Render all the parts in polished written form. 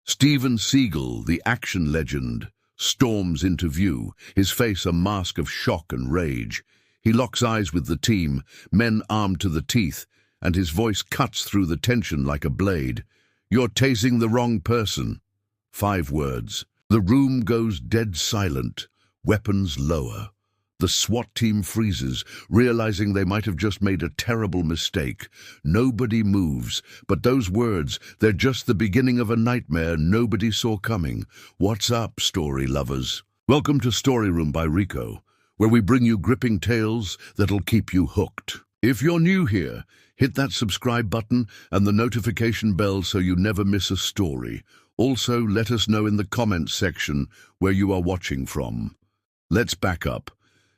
Steven Seagal, the action legend, storms into view, his face a mask of shock and rage. He locks eyes with the team, men armed to the teeth, and his voice cuts through the tension like a blade. "You're tasing the wrong person." 5 words. The room goes dead silent, weapons lower. The SWAT team freezes, realizing they might have just made a terrible mistake. Nobody moves, but those words, they're just the beginning of a nightmare nobody saw coming. What's up, story lovers? Welcome to Storyroom by Rico, where we bring you gripping tales that'll keep you hooked. If you're new here, hit that subscribe button and the notification bell so you never miss a story. Also, let us know in the comments section where you are watching from. Let's back up.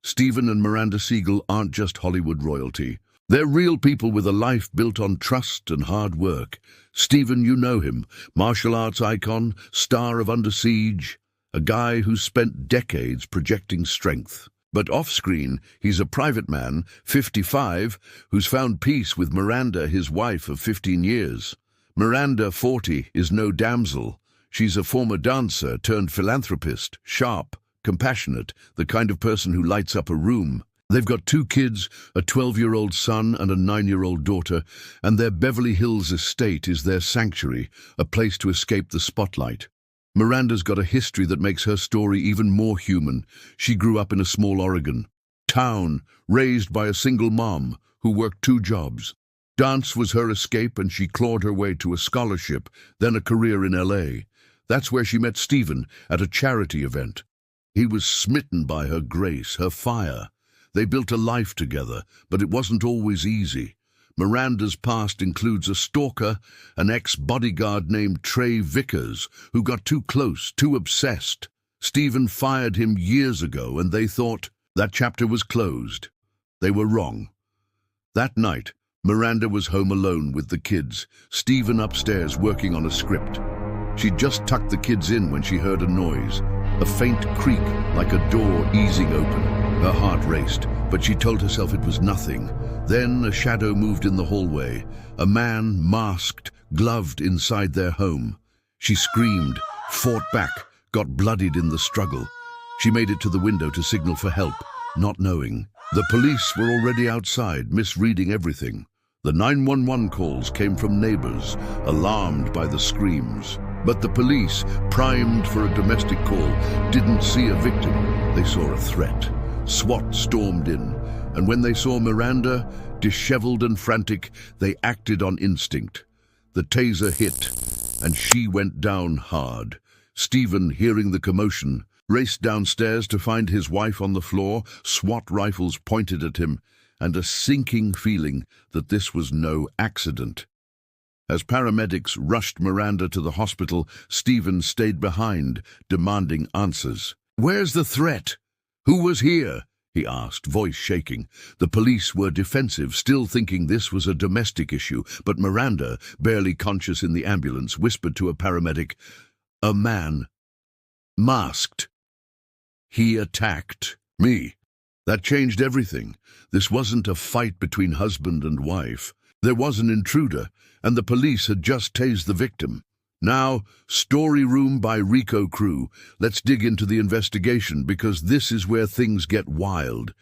Steven and Miranda Seagal aren't just Hollywood royalty. They're real people with a life built on trust and hard work. Steven, you know him, martial arts icon, star of Under Siege, a guy who's spent decades projecting strength. But off-screen, he's a private man, 55, who's found peace with Miranda, his wife of 15 years. Miranda, 40, is no damsel. She's a former dancer turned philanthropist, sharp, compassionate, the kind of person who lights up a room. They've got 2 kids, a 12-year-old son and a 9-year-old daughter, and their Beverly Hills estate is their sanctuary, a place to escape the spotlight. Miranda's got a history that makes her story even more human. She grew up in a small Oregon town, raised by a single mom who worked 2 jobs. Dance was her escape, and she clawed her way to a scholarship, then a career in LA. That's where she met Steven at a charity event. He was smitten by her grace, her fire. They built a life together, but it wasn't always easy. Miranda's past includes a stalker, an ex-bodyguard named Trey Vickers, who got too close, too obsessed. Steven fired him years ago, and they thought that chapter was closed. They were wrong. That night, Miranda was home alone with the kids, Steven upstairs working on a script. She'd just tucked the kids in when she heard a noise, a faint creak like a door easing open. Her heart raced, but she told herself it was nothing. Then a shadow moved in the hallway, a man masked, gloved inside their home. She screamed, fought back, got bloodied in the struggle. She made it to the window to signal for help, not knowing. The police were already outside, misreading everything. The 911 calls came from neighbors, alarmed by the screams. But the police, primed for a domestic call, didn't see a victim. They saw a threat. SWAT stormed in, and when they saw Miranda, disheveled and frantic, they acted on instinct. The taser hit, and she went down hard. Steven, hearing the commotion, raced downstairs to find his wife on the floor, SWAT rifles pointed at him, and a sinking feeling that this was no accident. As paramedics rushed Miranda to the hospital, Steven stayed behind, demanding answers. "Where's the threat? Who was here?" he asked, voice shaking. The police were defensive, still thinking this was a domestic issue, but Miranda, barely conscious in the ambulance, whispered to a paramedic, "A man, masked. He attacked me." That changed everything. This wasn't a fight between husband and wife. There was an intruder, and the police had just tased the victim. Now, Storyroom by Rico crew. Let's dig into the investigation, because this is where things get wild.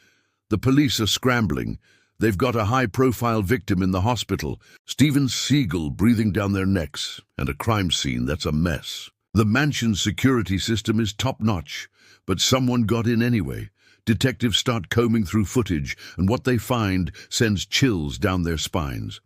The police are scrambling. They've got a high-profile victim in the hospital, Steven Seagal breathing down their necks, and a crime scene that's a mess. The mansion's security system is top-notch, but someone got in anyway. Detectives start combing through footage, and what they find sends chills down their spines.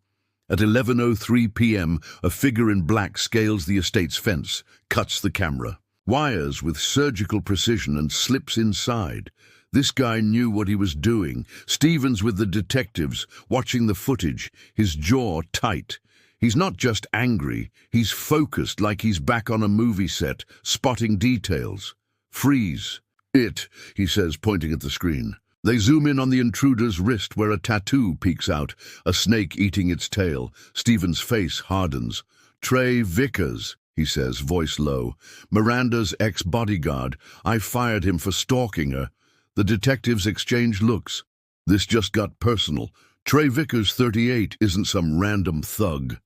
At 11:03 p.m., a figure in black scales the estate's fence, cuts the camera. Wires with surgical precision, and slips inside. This guy knew what he was doing. Steven's with the detectives, watching the footage, his jaw tight. He's not just angry, he's focused like he's back on a movie set, spotting details. "Freeze. It," he says, pointing at the screen. They zoom in on the intruder's wrist where a tattoo peeks out, a snake eating its tail. Steven's face hardens. "Trey Vickers," he says, voice low. "Miranda's ex-bodyguard. I fired him for stalking her." The detectives exchange looks. This just got personal. Trey Vickers, 38, isn't some random thug.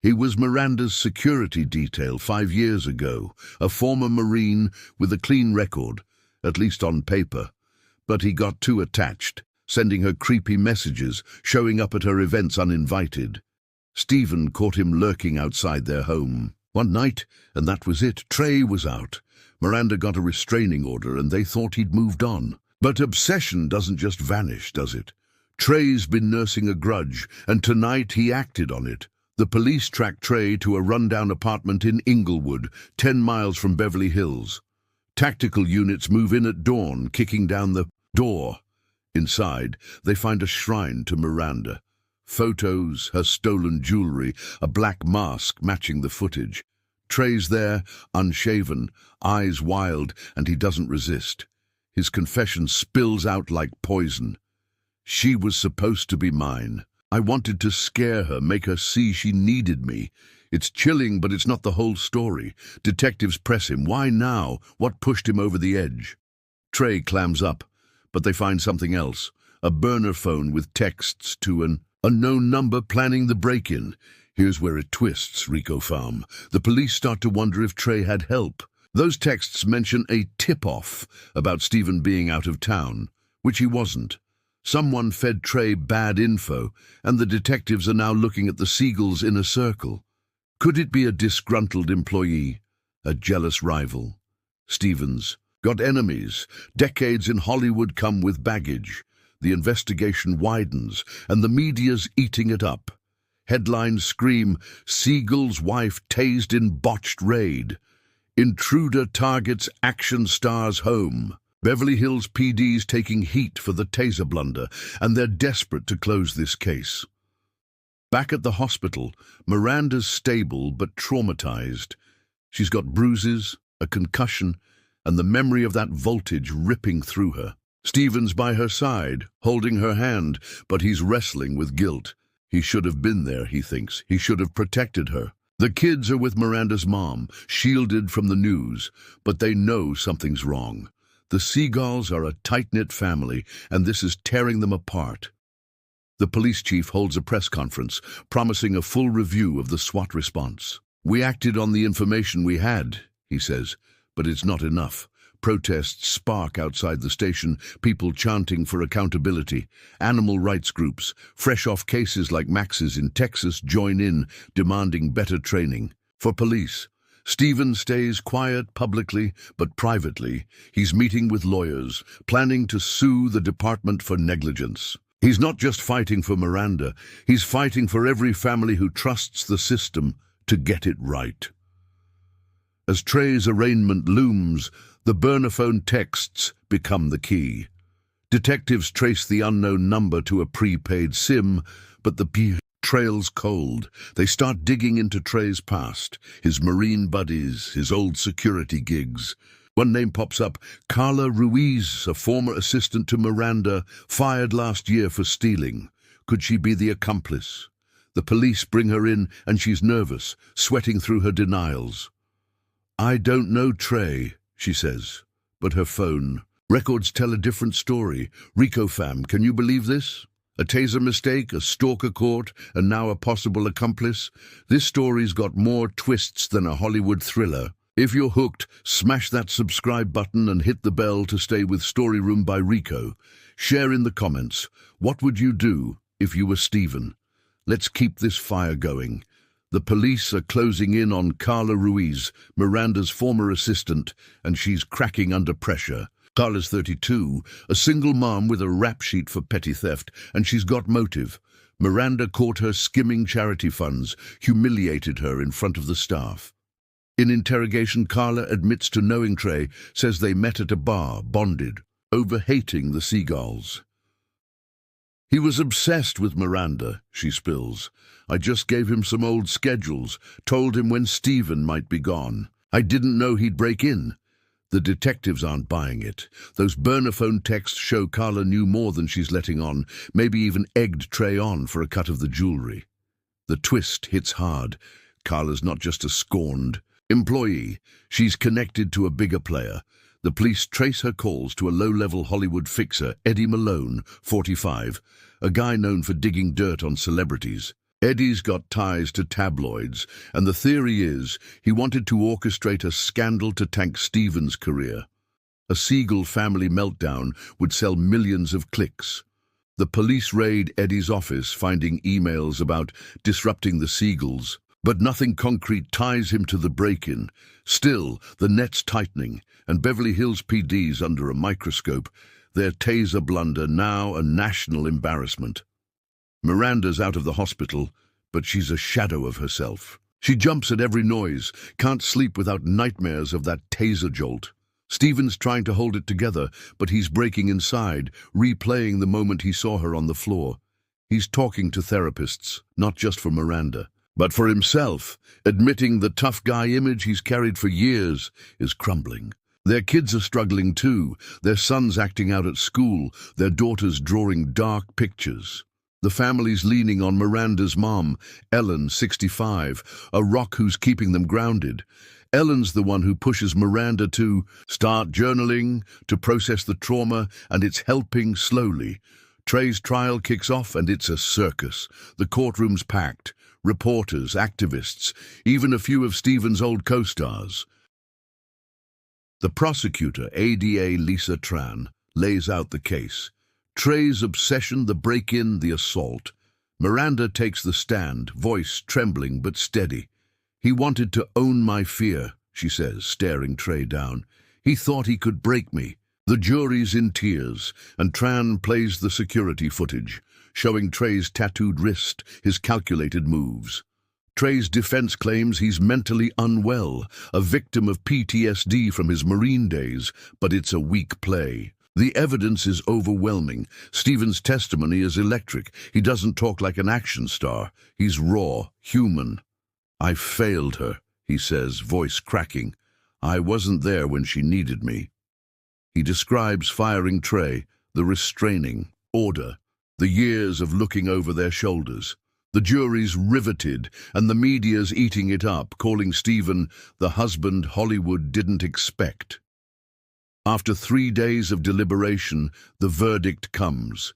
He was Miranda's security detail 5 years ago, a former Marine with a clean record, at least on paper. But he got too attached, sending her creepy messages, showing up at her events uninvited. Stephen caught him lurking outside their home one night, and that was it. Trey was out. Miranda got a restraining order, and they thought he'd moved on. But obsession doesn't just vanish, does it? Trey's been nursing a grudge, and tonight he acted on it. The police tracked Trey to a rundown apartment in Inglewood, 10 miles from Beverly Hills. Tactical units move in at dawn, kicking down the door. Inside, they find a shrine to Miranda. Photos, her stolen jewelry, a black mask matching the footage. Trey's there, unshaven, eyes wild, and he doesn't resist. His confession spills out like poison. She was supposed to be mine. I wanted to scare her, make her see she needed me. It's chilling, but it's not the whole story. Detectives press him. Why now? What pushed him over the edge? Trey clams up, but they find something else. A burner phone with texts to an unknown number planning the break-in. Here's where it twists, Rico Farm. The police start to wonder if Trey had help. Those texts mention a tip-off about Stephen being out of town, which he wasn't. Someone fed Trey bad info, and the detectives are now looking at the Seagals' inner circle. Could it be a disgruntled employee, a jealous rival? Stevens got enemies. Decades in Hollywood come with baggage. The investigation widens, and the media's eating it up. Headlines scream, Seagal's wife tased in botched raid. Intruder targets action star's home. Beverly Hills PD's taking heat for the taser blunder, and they're desperate to close this case. Back at the hospital, Miranda's stable but traumatized. She's got bruises, a concussion, and the memory of that voltage ripping through her. Stephen's by her side, holding her hand, but he's wrestling with guilt. He should have been there, he thinks. He should have protected her. The kids are with Miranda's mom, shielded from the news, but they know something's wrong. The Seagals are a tight-knit family, and this is tearing them apart. The police chief holds a press conference, promising a full review of the SWAT response. We acted on the information we had, he says, but it's not enough. Protests spark outside the station, people chanting for accountability. Animal rights groups, fresh off cases like Max's in Texas, join in, demanding better training. For police, Stephen stays quiet publicly, but privately. He's meeting with lawyers, planning to sue the department for negligence. He's not just fighting for Miranda, he's fighting for every family who trusts the system to get it right. As Trey's arraignment looms, the burner phone texts become the key. Detectives trace the unknown number to a prepaid SIM, but the trail's cold. They start digging into Trey's past, his Marine buddies, his old security gigs. One name pops up, Carla Ruiz, a former assistant to Miranda, fired last year for stealing. Could she be the accomplice? The police bring her in, and she's nervous, sweating through her denials. I don't know Trey, she says, but her phone. Records tell a different story. Rico fam, can you believe this? A taser mistake, a stalker caught, and now a possible accomplice? This story's got more twists than a Hollywood thriller. If you're hooked, smash that subscribe button and hit the bell to stay with Storyroom by Rico. Share in the comments. What would you do if you were Stephen? Let's keep this fire going. The police are closing in on Carla Ruiz, Miranda's former assistant, and she's cracking under pressure. Carla's 32, a single mom with a rap sheet for petty theft, and she's got motive. Miranda caught her skimming charity funds, humiliated her in front of the staff. In interrogation, Carla admits to knowing Trey, says they met at a bar, bonded, over hating the Seagals. He was obsessed with Miranda, she spills. I just gave him some old schedules, told him when Stephen might be gone. I didn't know he'd break in. The detectives aren't buying it. Those burner phone texts show Carla knew more than she's letting on, maybe even egged Trey on for a cut of the jewelry. The twist hits hard. Carla's not just a scorned employee. She's connected to a bigger player. The police trace her calls to a low-level Hollywood fixer, Eddie Malone, 45, a guy known for digging dirt on celebrities. Eddie's got ties to tabloids, and the theory is he wanted to orchestrate a scandal to tank Stephen's career. A Seagal family meltdown would sell millions of clicks. The police raid Eddie's office, finding emails about disrupting the Seagals, but nothing concrete ties him to the break-in. Still, the net's tightening, and Beverly Hills PD's under a microscope, their taser blunder now a national embarrassment. Miranda's out of the hospital, but she's a shadow of herself. She jumps at every noise, can't sleep without nightmares of that taser jolt. Stephen's trying to hold it together, but he's breaking inside, replaying the moment he saw her on the floor. He's talking to therapists, not just for Miranda, but for himself, admitting the tough guy image he's carried for years is crumbling. Their kids are struggling too, their sons acting out at school, their daughters drawing dark pictures. The family's leaning on Miranda's mom, Ellen, 65, a rock who's keeping them grounded. Ellen's the one who pushes Miranda to start journaling, to process the trauma, and it's helping slowly. Trey's trial kicks off and it's a circus. The courtroom's packed. Reporters, activists, even a few of Stephen's old co-stars. The prosecutor, ADA Lisa Tran, lays out the case. Trey's obsession, the break-in, the assault. Miranda takes the stand, voice trembling but steady. He wanted to own my fear, she says, staring Trey down. He thought he could break me. The jury's in tears, and Tran plays the security footage, showing Trey's tattooed wrist, his calculated moves. Trey's defense claims he's mentally unwell, a victim of PTSD from his Marine days, but it's a weak play. The evidence is overwhelming. Stephen's testimony is electric. He doesn't talk like an action star. He's raw, human. I failed her, he says, voice cracking. I wasn't there when she needed me. He describes firing Trey, the restraining order, the years of looking over their shoulders. The jury's riveted, and the media's eating it up, calling Stephen the husband Hollywood didn't expect. After 3 days of deliberation, the verdict comes.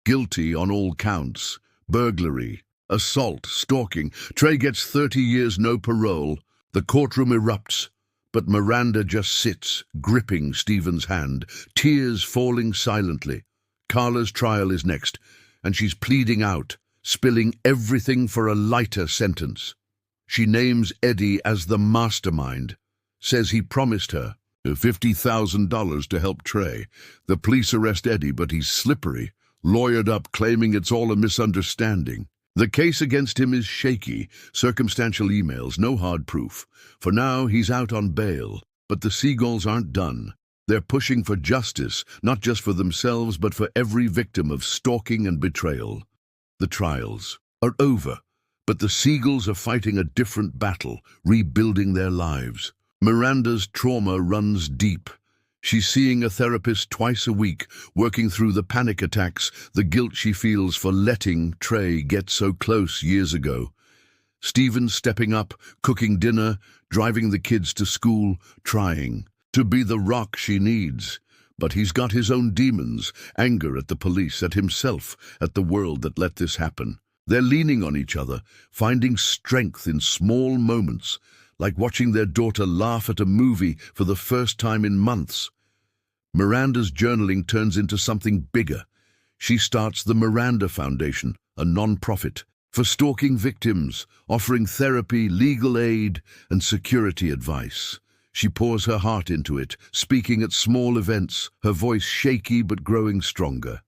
Guilty on all counts. Burglary, assault, stalking. Trey gets 30 years, no parole. The courtroom erupts, but Miranda just sits, gripping Stephen's hand, tears falling silently. Carla's trial is next, and she's pleading out, spilling everything for a lighter sentence. She names Eddie as the mastermind, says he promised her $50,000 to help Trey. The police arrest Eddie, but he's slippery, lawyered up, claiming it's all a misunderstanding. The case against him is shaky, circumstantial emails, no hard proof. For now, he's out on bail, but the Seagals aren't done. They're pushing for justice, not just for themselves, but for every victim of stalking and betrayal. The trials are over, but the Seagals are fighting a different battle, rebuilding their lives. Miranda's trauma runs deep. She's seeing a therapist twice a week, working through the panic attacks, the guilt she feels for letting Trey get so close years ago. Stephen's stepping up, cooking dinner, driving the kids to school, trying to be the rock she needs. But he's got his own demons, anger at the police, at himself, at the world that let this happen. They're leaning on each other, finding strength in small moments, like watching their daughter laugh at a movie for the first time in months. Miranda's journaling turns into something bigger. She starts the Miranda Foundation, a non-profit, for stalking victims, offering therapy, legal aid, and security advice. She pours her heart into it, speaking at small events, her voice shaky but growing stronger.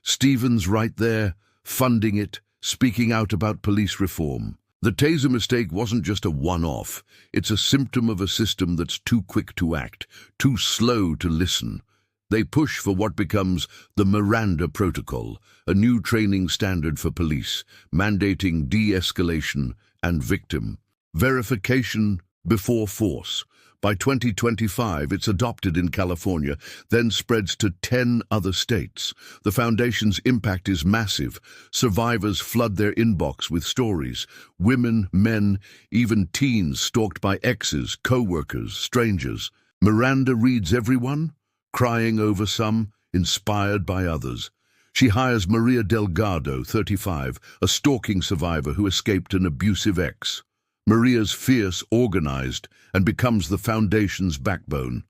Stephen's right there, funding it, speaking out about police reform. The taser mistake wasn't just a one-off. It's a symptom of a system that's too quick to act, too slow to listen. They push for what becomes the Miranda Protocol, a new training standard for police, mandating de-escalation and victim verification before force. By 2025, it's adopted in California, then spreads to 10 other states. The foundation's impact is massive. Survivors flood their inbox with stories. Women, men, even teens stalked by exes, co-workers, strangers. Miranda reads everyone, crying over some, inspired by others. She hires Maria Delgado, 35, a stalking survivor who escaped an abusive ex. Maria's fierce, organized, and becomes the foundation's backbone.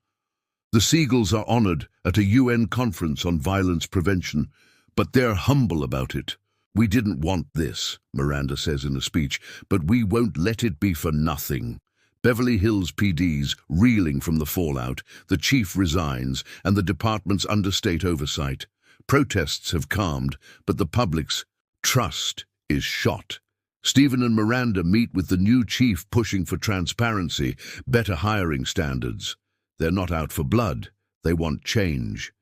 The Seagals are honored at a UN conference on violence prevention, but they're humble about it. "We didn't want this," Miranda says in a speech, "but we won't let it be for nothing." Beverly Hills PD's reeling from the fallout, the chief resigns, and the department's under state oversight. Protests have calmed, but the public's trust is shot. Stephen and Miranda meet with the new chief pushing for transparency, better hiring standards. They're not out for blood, they want change.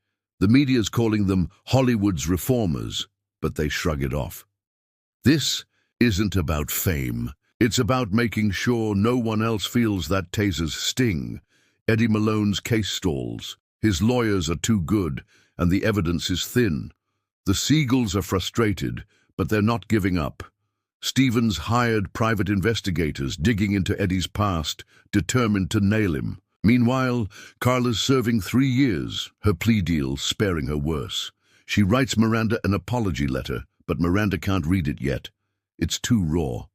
The media's calling them Hollywood's reformers, but they shrug it off. This isn't about fame. It's about making sure no one else feels that taser's sting. Eddie Malone's case stalls. His lawyers are too good, and the evidence is thin. The Seagals are frustrated, but they're not giving up. Stephen's hired private investigators digging into Eddie's past, determined to nail him. Meanwhile, Carla's serving 3 years, her plea deal sparing her worse. She writes Miranda an apology letter, but Miranda can't read it yet. It's too raw.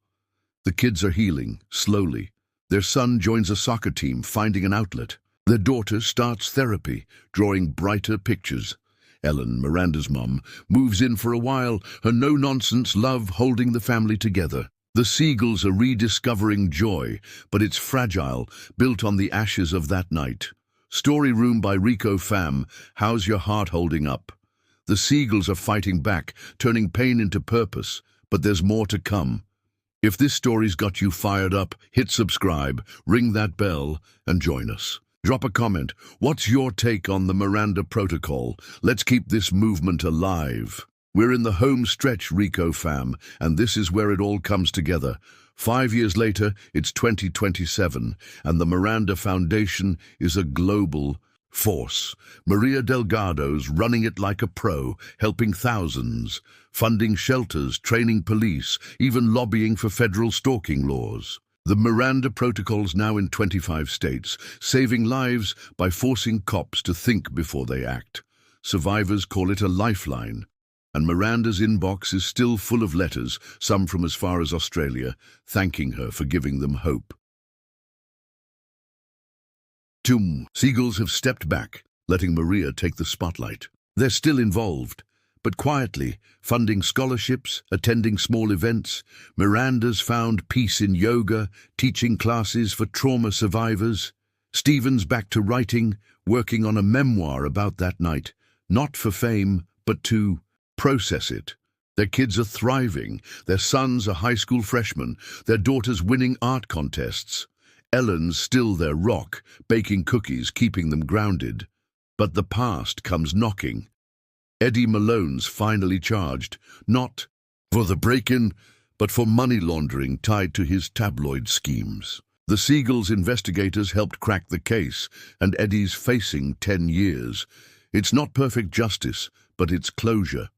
The kids are healing, slowly. Their son joins a soccer team, finding an outlet. Their daughter starts therapy, drawing brighter pictures. Ellen, Miranda's mum, moves in for a while, her no-nonsense love holding the family together. The Seagals are rediscovering joy, but it's fragile, built on the ashes of that night. Storyroom by Rico fam, how's your heart holding up? The Seagals are fighting back, turning pain into purpose, but there's more to come. If this story's got you fired up, hit subscribe, ring that bell, and join us. Drop a comment. What's your take on the Miranda Protocol? Let's keep this movement alive. We're in the home stretch, Rico fam, and this is where it all comes together. 5 years later, it's 2027, and the Miranda Foundation is a global force. Maria Delgado's running it like a pro, helping thousands, funding shelters, training police, even lobbying for federal stalking laws. The Miranda Protocol's now in 25 states, saving lives by forcing cops to think before they act. Survivors call it a lifeline. And Miranda's inbox is still full of letters, some from as far as Australia, thanking her for giving them hope. Seagals have stepped back, letting Maria take the spotlight. They're still involved, but quietly, funding scholarships, attending small events. Miranda's found peace in yoga, teaching classes for trauma survivors. Stephen's back to writing, working on a memoir about that night, not for fame, but to process it. Their kids are thriving, their sons are high school freshmen, their daughters winning art contests. Ellen's still their rock, baking cookies, keeping them grounded. But the past comes knocking. Eddie Malone's finally charged, not for the break-in, but for money laundering tied to his tabloid schemes. The Seagals investigators helped crack the case, and Eddie's facing 10 years. It's not perfect justice, but it's closure.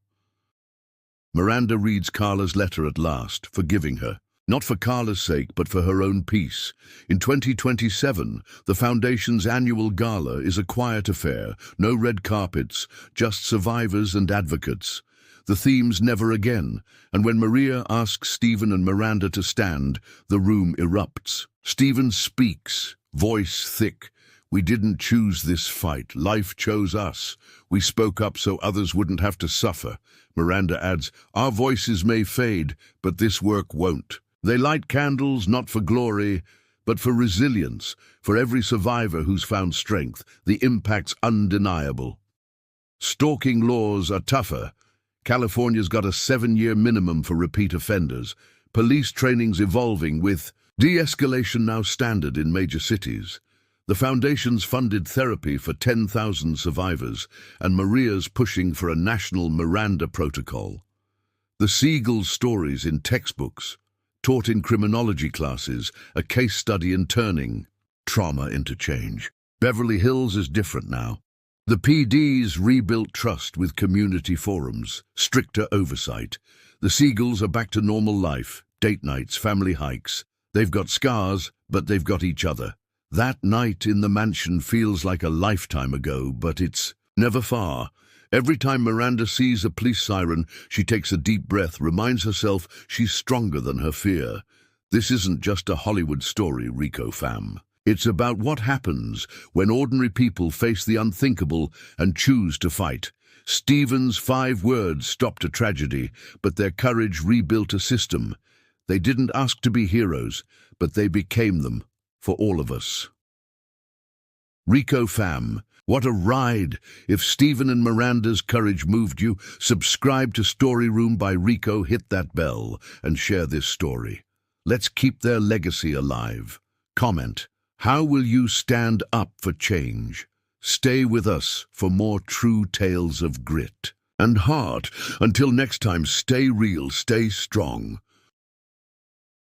Miranda reads Carla's letter at last, forgiving her. Not for Carla's sake, but for her own peace. In 2027, the Foundation's annual gala is a quiet affair, no red carpets, just survivors and advocates. The theme's never again, and when Maria asks Stephen and Miranda to stand, the room erupts. Stephen speaks, voice thick. "We didn't choose this fight, life chose us. We spoke up so others wouldn't have to suffer." Miranda adds, "Our voices may fade, but this work won't." They light candles not for glory, but for resilience, for every survivor who's found strength. The impact's undeniable. Stalking laws are tougher. California's got a 7-year minimum for repeat offenders. Police training's evolving, with de-escalation now standard in major cities. The Foundation's funded therapy for 10,000 survivors, and Maria's pushing for a national Miranda Protocol. The Seagal stories in textbooks, taught in criminology classes, a case study in turning trauma into change. Beverly Hills is different now. The PD's rebuilt trust with community forums, stricter oversight. The Seagals are back to normal life, date nights, family hikes. They've got scars, but they've got each other. That night in the mansion feels like a lifetime ago, but it's never far. Every time Miranda sees a police siren, she takes a deep breath, reminds herself she's stronger than her fear. This isn't just a Hollywood story, Rico fam. It's about what happens when ordinary people face the unthinkable and choose to fight. Stephen's 5 words stopped a tragedy, but their courage rebuilt a system. They didn't ask to be heroes, but they became them for all of us. Rico fam, what a ride! If Stephen and Miranda's courage moved you, subscribe to Storyroom by Rico, hit that bell, and share this story. Let's keep their legacy alive. Comment, how will you stand up for change? Stay with us for more true tales of grit and heart. Until next time, stay real, stay strong.